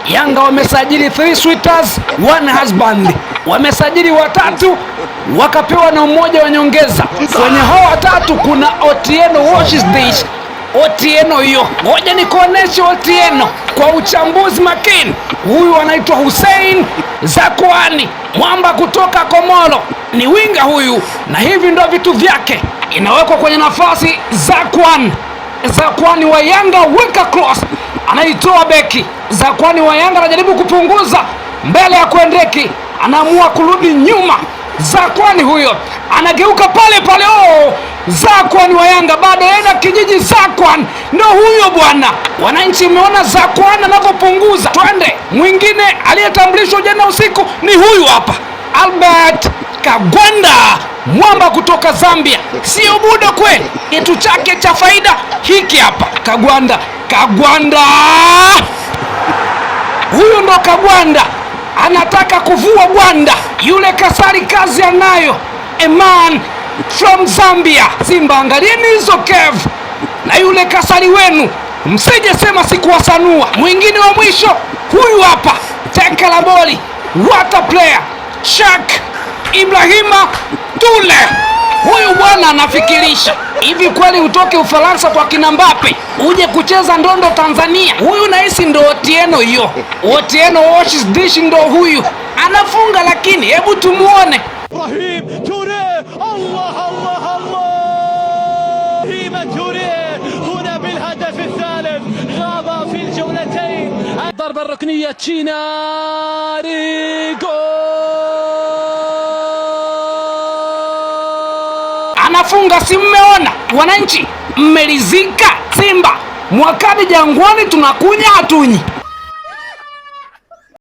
Yanga wamesajili 3 sweeters 1 husband, wamesajili 3 wakapewa na mmoja wa nyongeza. Kwenye hao 3 kuna Otieno washes dish. Otieno hiyo, ngoja nikuoneshe Otieno kwa uchambuzi makini. Huyu anaitwa Hussein Zakwani, mwamba kutoka Komoro, ni winga huyu, na hivi ndo vitu vyake. Inawekwa kwenye nafasi Zakwani wa Yanga, weka cross, anaitoa beki. Zakwani wa Yanga anajaribu kupunguza mbele ya Kwendeki, anaamua kurudi nyuma. Zakwani huyo anageuka pale pale. Zakwani wa Yanga bado enda kijiji. Zakwani ndo huyo bwana. Wananchi, umeona Zakwani anavyopunguza. Twende mwingine aliyetambulishwa jana usiku ni huyu hapa, Albert Kagwanda, mwamba kutoka Zambia. Sio budo kweli, kitu chake cha faida hiki hapa. Kagwanda huyu ndo Kagwanda, anataka kuvua gwanda. Yule Kasari kazi anayo. A man from Zambia. Simba, angalieni hizo kev na yule Kasari wenu, msije sema sikuwasanua. Mwingine wa mwisho huyu hapa, teka la boli, what a player, Shak Ibrahima Tule. Huyu bwana anafikirisha. Hivi kweli utoke Ufaransa kwa kina Mbappe uje kucheza ndondo Tanzania? Huyu nahisi ndo Otieno hiyo. Otieno washes dish ndo huyu. Anafunga, lakini hebu tumuone. Ibrahim Toure, Allah Allah Allah. Ibrahim Toure huna بالهدف الثالث غاب في الجولتين. ضربة ركنية تشيناري، anafunga. Si mmeona wananchi? Mmelizika? Simba mwakani Jangwani tunakuja hatunyi.